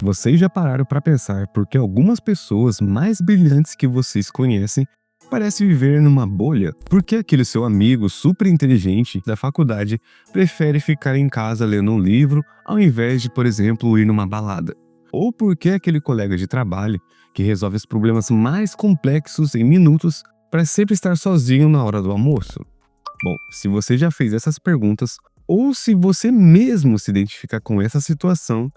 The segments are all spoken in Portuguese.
Vocês já pararam para pensar por que algumas pessoas mais brilhantes que vocês conhecem parecem viver numa bolha? Por que aquele seu amigo super inteligente da faculdade prefere ficar em casa lendo um livro ao invés de, por exemplo, ir numa balada? Ou por que aquele colega de trabalho que resolve os problemas mais complexos em minutos parece sempre estar sozinho na hora do almoço? Bom, se você já fez essas perguntas, ou se você mesmo se identifica com essa situação,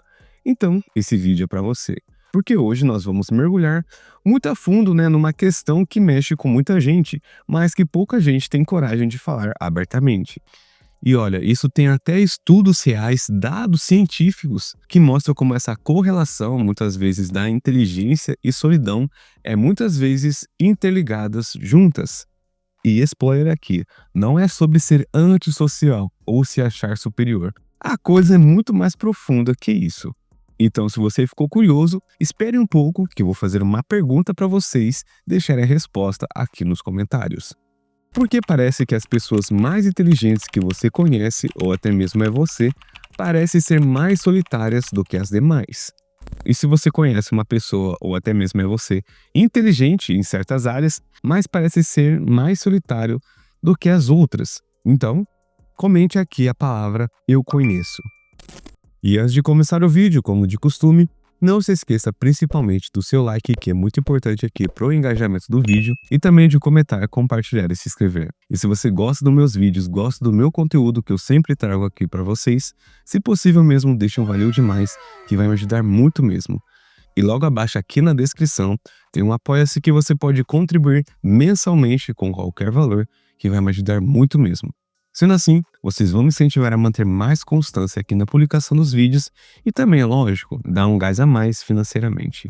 então esse vídeo é para você. Porque hoje nós vamos mergulhar muito a fundo, numa questão que mexe com muita gente, mas que pouca gente tem coragem de falar abertamente. E olha, isso tem até estudos reais, dados científicos, que mostram como essa correlação, muitas vezes, da inteligência e solidão é muitas vezes interligadas juntas. E spoiler aqui, não é sobre ser antissocial ou se achar superior. A coisa é muito mais profunda que isso. Então, se você ficou curioso, espere um pouco que eu vou fazer uma pergunta para vocês deixarem a resposta aqui nos comentários. Por que parece que as pessoas mais inteligentes que você conhece, ou até mesmo é você, parecem ser mais solitárias do que as demais? E se você conhece uma pessoa, ou até mesmo é você, inteligente em certas áreas, mas parece ser mais solitário do que as outras? Então, comente aqui a palavra "eu conheço". E antes de começar o vídeo, como de costume, não se esqueça principalmente do seu like, que é muito importante aqui para o engajamento do vídeo, e também de comentar, compartilhar e se inscrever. E se você gosta dos meus vídeos, gosta do meu conteúdo que eu sempre trago aqui para vocês, se possível mesmo, deixa um valeu demais, que vai me ajudar muito mesmo. E logo abaixo aqui na descrição tem um apoia-se que você pode contribuir mensalmente com qualquer valor, que vai me ajudar muito mesmo. Sendo assim, vocês vão me incentivar a manter mais constância aqui na publicação dos vídeos e também, é lógico, dar um gás a mais financeiramente.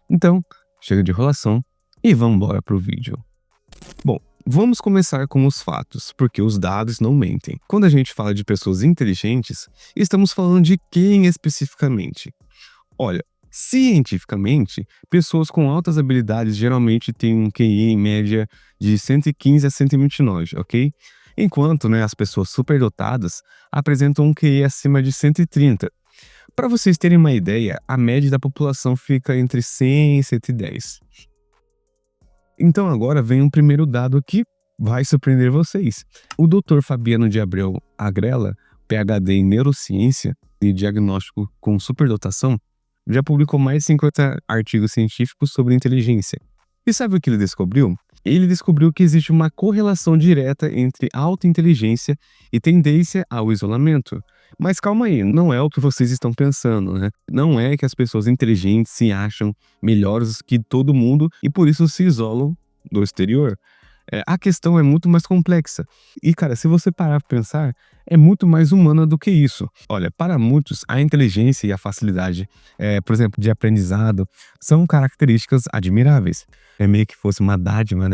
Então, chega de enrolação e vamos embora pro vídeo. Bom, vamos começar com os fatos, porque os dados não mentem. Quando a gente fala de pessoas inteligentes, estamos falando de quem especificamente? Olha, cientificamente, pessoas com altas habilidades geralmente têm um QI em média de 115 a 129, ok? Enquanto, as pessoas superdotadas apresentam um QI acima de 130. Para vocês terem uma ideia, a média da população fica entre 100 e 110. Então agora vem um primeiro dado que vai surpreender vocês. O Dr. Fabiano de Abreu Agrella, PhD em neurociência e diagnóstico com superdotação, já publicou mais de 50 artigos científicos sobre inteligência. E sabe o que ele descobriu? Ele descobriu que existe uma correlação direta entre alta inteligência e tendência ao isolamento. Mas calma aí, não é o que vocês estão pensando, né? Não é que as pessoas inteligentes se acham melhores que todo mundo e por isso se isolam do exterior. A questão é muito mais complexa. E, cara, se você parar para pensar, é muito mais humana do que isso. Olha, para muitos, a inteligência e a facilidade, por exemplo, de aprendizado, são características admiráveis. É meio que fosse uma dádiva,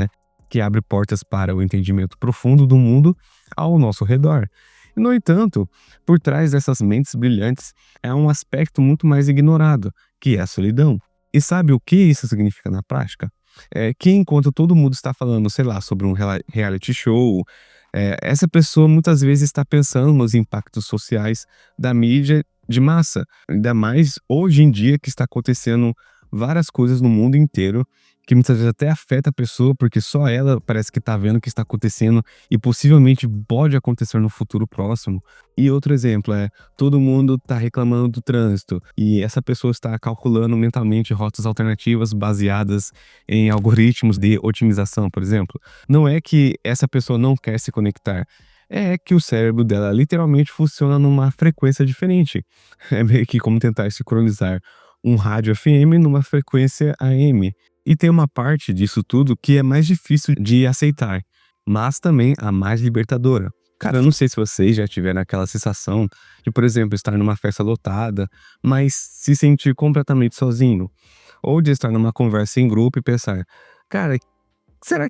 que abre portas para o entendimento profundo do mundo ao nosso redor. No entanto, por trás dessas mentes brilhantes, é um aspecto muito mais ignorado, que é a solidão. E sabe o que isso significa na prática? É que enquanto todo mundo está falando, sei lá, sobre um reality show, essa pessoa muitas vezes está pensando nos impactos sociais da mídia de massa. Ainda mais hoje em dia que está acontecendo várias coisas no mundo inteiro, que muitas vezes até afeta a pessoa, porque só ela parece que está vendo o que está acontecendo e possivelmente pode acontecer no futuro próximo. E outro exemplo é, todo mundo está reclamando do trânsito e essa pessoa está calculando mentalmente rotas alternativas baseadas em algoritmos de otimização, por exemplo. Não é que essa pessoa não quer se conectar, é que o cérebro dela literalmente funciona numa frequência diferente. É meio que como tentar sincronizar um rádio FM numa frequência AM. E tem uma parte disso tudo que é mais difícil de aceitar, mas também a mais libertadora. Cara, eu não sei se vocês já tiveram aquela sensação de, por exemplo, estar numa festa lotada, mas se sentir completamente sozinho. Ou de estar numa conversa em grupo e pensar, cara, será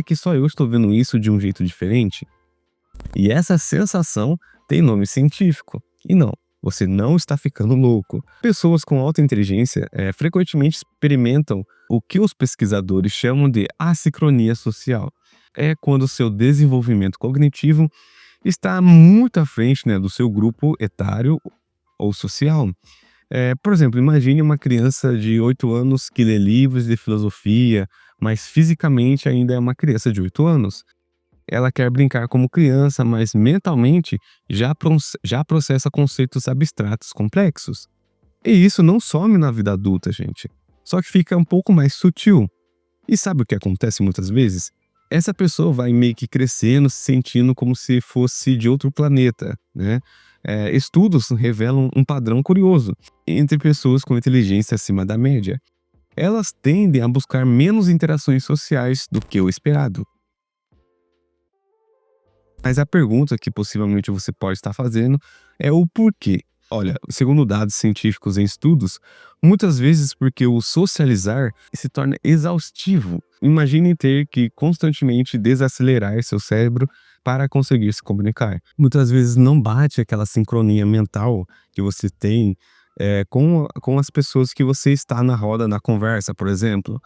que só eu estou vendo isso de um jeito diferente? E essa sensação tem nome científico. E não, você não está ficando louco. Pessoas com alta inteligência frequentemente experimentam o que os pesquisadores chamam de assincronia social. É quando o seu desenvolvimento cognitivo está muito à frente, do seu grupo etário ou social. Por exemplo, imagine uma criança de 8 anos que lê livros de filosofia, mas fisicamente ainda é uma criança de 8 anos. Ela quer brincar como criança, mas mentalmente já processa conceitos abstratos complexos. E isso não some na vida adulta, gente. Só que fica um pouco mais sutil. E sabe o que acontece muitas vezes? Essa pessoa vai meio que crescendo, se sentindo como se fosse de outro planeta, né? Estudos revelam um padrão curioso entre pessoas com inteligência acima da média. Elas tendem a buscar menos interações sociais do que o esperado. Mas a pergunta que possivelmente você pode estar fazendo é o porquê. Olha, segundo dados científicos em estudos, muitas vezes porque o socializar se torna exaustivo. Imagine ter que constantemente desacelerar seu cérebro para conseguir se comunicar. Muitas vezes não bate aquela sincronia mental que você tem com as pessoas que você está na roda, na conversa, por exemplo.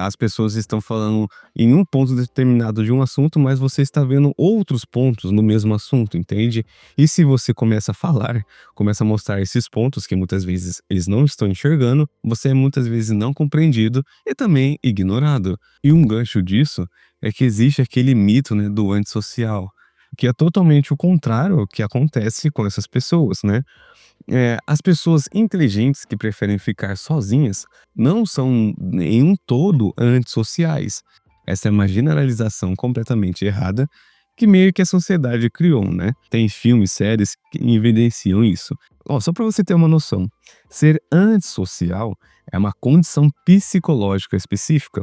As pessoas estão falando em um ponto determinado de um assunto, mas você está vendo outros pontos no mesmo assunto, entende? E se você começa a falar, começa a mostrar esses pontos que muitas vezes eles não estão enxergando, você é muitas vezes não compreendido e também ignorado. E um gancho disso é que existe aquele mito, né, do antissocial, que é totalmente o contrário que acontece com essas pessoas, né? As pessoas inteligentes que preferem ficar sozinhas não são em um todo antissociais. Essa é uma generalização completamente errada que meio que a sociedade criou, né? Tem filmes, séries que evidenciam isso. Ó, só para você ter uma noção, ser antissocial é uma condição psicológica específica,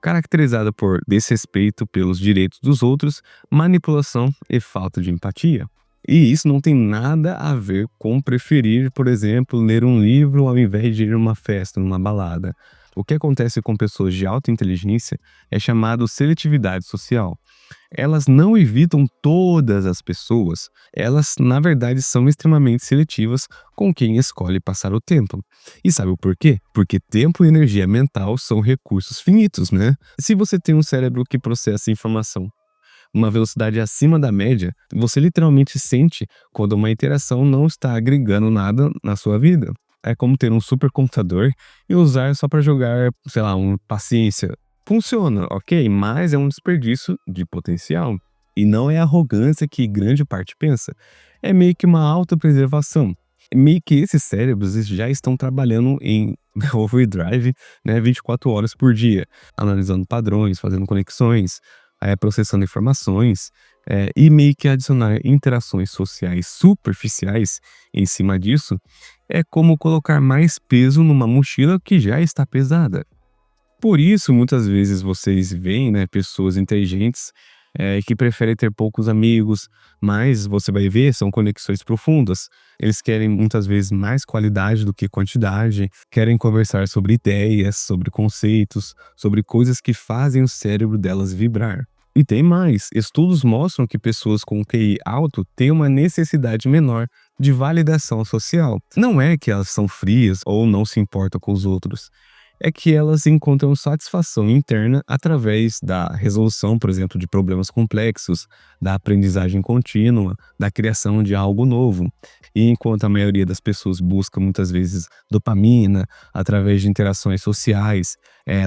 caracterizada por desrespeito pelos direitos dos outros, manipulação e falta de empatia. E isso não tem nada a ver com preferir, por exemplo, ler um livro ao invés de ir numa festa, numa balada. O que acontece com pessoas de alta inteligência é chamado seletividade social. Elas não evitam todas as pessoas, elas, na verdade, são extremamente seletivas com quem escolhe passar o tempo. E sabe o porquê? Porque tempo e energia mental são recursos finitos, né? Se você tem um cérebro que processa informação uma velocidade acima da média, você literalmente sente quando uma interação não está agregando nada na sua vida. É como ter um supercomputador e usar só para jogar, sei lá, paciência. Funciona, ok, mas é um desperdício de potencial. E não é arrogância que grande parte pensa. É meio que uma autopreservação. Meio que esses cérebros eles já estão trabalhando em overdrive, né, 24 horas por dia, analisando padrões, fazendo conexões, processando informações, e meio que adicionar interações sociais superficiais em cima disso, é como colocar mais peso numa mochila que já está pesada. Por isso, muitas vezes vocês veem, né, pessoas inteligentes, que preferem ter poucos amigos, mas você vai ver, são conexões profundas. Eles querem muitas vezes mais qualidade do que quantidade, querem conversar sobre ideias, sobre conceitos, sobre coisas que fazem o cérebro delas vibrar. E tem mais, estudos mostram que pessoas com QI alto têm uma necessidade menor de validação social. Não é que elas são frias ou não se importam com os outros, é que elas encontram satisfação interna através da resolução, por exemplo, de problemas complexos, da aprendizagem contínua, da criação de algo novo. E enquanto a maioria das pessoas busca muitas vezes dopamina através de interações sociais,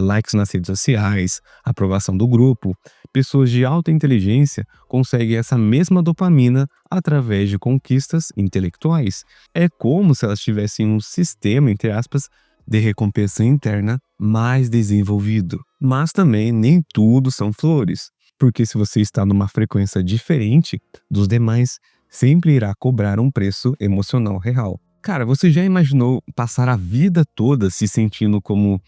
likes nas redes sociais, aprovação do grupo, pessoas de alta inteligência conseguem essa mesma dopamina através de conquistas intelectuais. É como se elas tivessem um sistema, entre aspas, de recompensa interna mais desenvolvido. Mas também nem tudo são flores, porque se você está numa frequência diferente dos demais, sempre irá cobrar um preço emocional real. Cara, você já imaginou passar a vida toda se sentindo como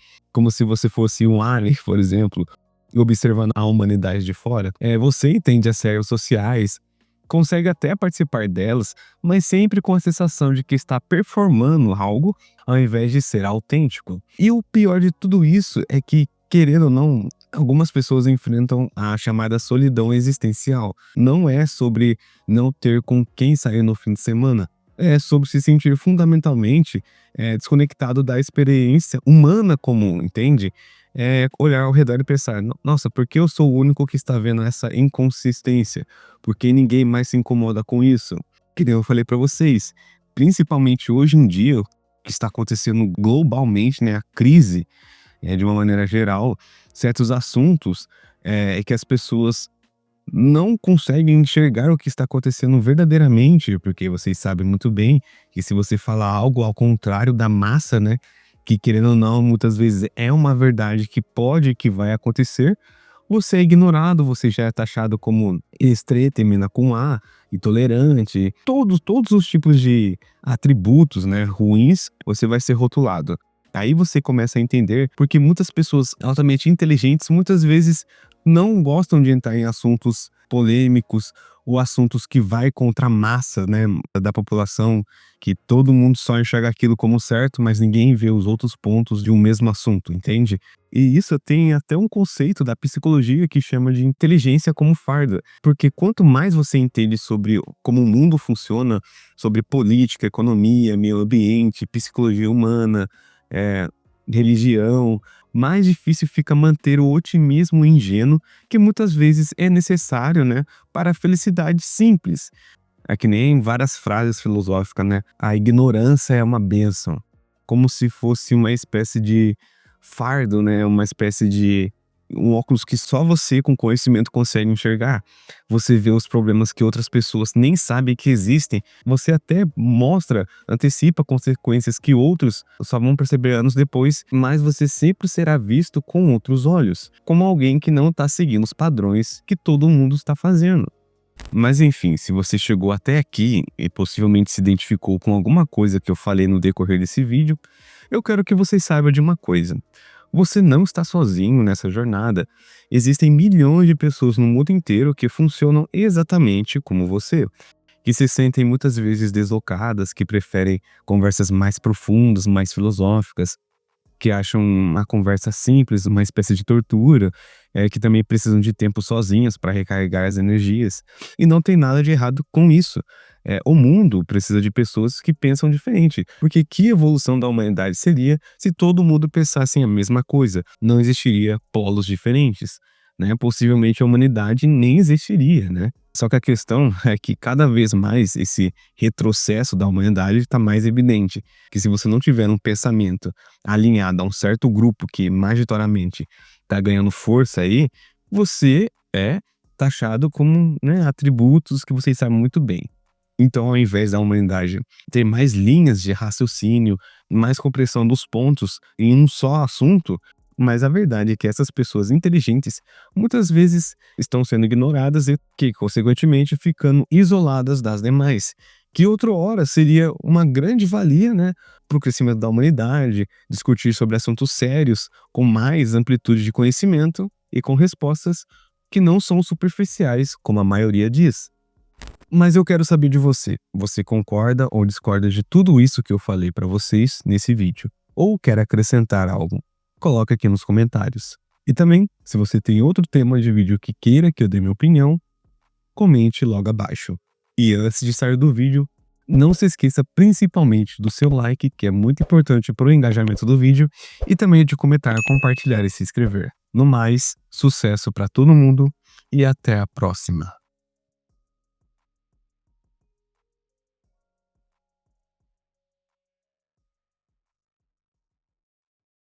se você fosse um alien, por exemplo, e observando a humanidade de fora? Você entende as regras sociais, consegue até participar delas, mas sempre com a sensação de que está performando algo ao invés de ser autêntico. E o pior de tudo isso é que, querendo ou não, algumas pessoas enfrentam a chamada solidão existencial. Não é sobre não ter com quem sair no fim de semana. É sobre se sentir fundamentalmente desconectado da experiência humana comum, entende? Olhar ao redor e pensar, Nossa, por que eu sou o único que está vendo essa inconsistência? Por que ninguém mais se incomoda com isso?" Que nem eu falei pra vocês, principalmente hoje em dia, que está acontecendo globalmente, né, a crise, de uma maneira geral, certos assuntos, é que as pessoas não conseguem enxergar o que está acontecendo verdadeiramente, porque vocês sabem muito bem que se você falar algo ao contrário da massa, né, que querendo ou não, muitas vezes é uma verdade que vai acontecer, você é ignorado, você já é taxado como estreito, termina com A, intolerante, todos os tipos de atributos, né, ruins, você vai ser rotulado. Aí você começa a entender porque muitas pessoas altamente inteligentes muitas vezes não gostam de entrar em assuntos polêmicos ou assuntos que vai contra a massa, né, da população, que todo mundo só enxerga aquilo como certo, mas ninguém vê os outros pontos de um mesmo assunto, entende? E isso tem até um conceito da psicologia que chama de inteligência como farda, porque quanto mais você entende sobre como o mundo funciona, sobre política, economia, meio ambiente, psicologia humana, eh, religião, mais difícil fica manter o otimismo ingênuo que muitas vezes é necessário, né, para a felicidade simples. É que nem várias frases filosóficas, né? A ignorância é uma bênção, como se fosse uma espécie de fardo, né? Uma espécie de um óculos que só você com conhecimento consegue enxergar. Você vê os problemas que outras pessoas nem sabem que existem. Você até mostra, antecipa consequências que outros só vão perceber anos depois, mas você sempre será visto com outros olhos, como alguém que não está seguindo os padrões que todo mundo está fazendo. Mas enfim, se você chegou até aqui e possivelmente se identificou com alguma coisa que eu falei no decorrer desse vídeo, eu quero que você saiba de uma coisa. Você não está sozinho nessa jornada. Existem milhões de pessoas no mundo inteiro que funcionam exatamente como você, que se sentem muitas vezes deslocadas, que preferem conversas mais profundas, mais filosóficas, que acham a conversa simples uma espécie de tortura, que também precisam de tempo sozinhas para recarregar as energias. E não tem nada de errado com isso. O mundo precisa de pessoas que pensam diferente, porque que evolução da humanidade seria se todo mundo pensasse a mesma coisa? Não existiria polos diferentes, né? Possivelmente a humanidade nem existiria, né? Só que a questão é que cada vez mais esse retrocesso da humanidade está mais evidente, que se você não tiver um pensamento alinhado a um certo grupo que majoritariamente está ganhando força aí, você é taxado como, né, atributos que vocês sabem muito bem. Então, ao invés da humanidade ter mais linhas de raciocínio, mais compreensão dos pontos em um só assunto, mas a verdade é que essas pessoas inteligentes muitas vezes estão sendo ignoradas e que, consequentemente, ficando isoladas das demais. Que outra hora seria uma grande valia, né, para o crescimento da humanidade, discutir sobre assuntos sérios, com mais amplitude de conhecimento e com respostas que não são superficiais, como a maioria diz. Mas eu quero saber de você. Você concorda ou discorda de tudo isso que eu falei para vocês nesse vídeo? Ou quer acrescentar algo? Coloca aqui nos comentários. E também, se você tem outro tema de vídeo que queira que eu dê minha opinião, comente logo abaixo. E antes de sair do vídeo, não se esqueça principalmente do seu like, que é muito importante para o engajamento do vídeo, e também de comentar, compartilhar e se inscrever. No mais, sucesso para todo mundo e até a próxima.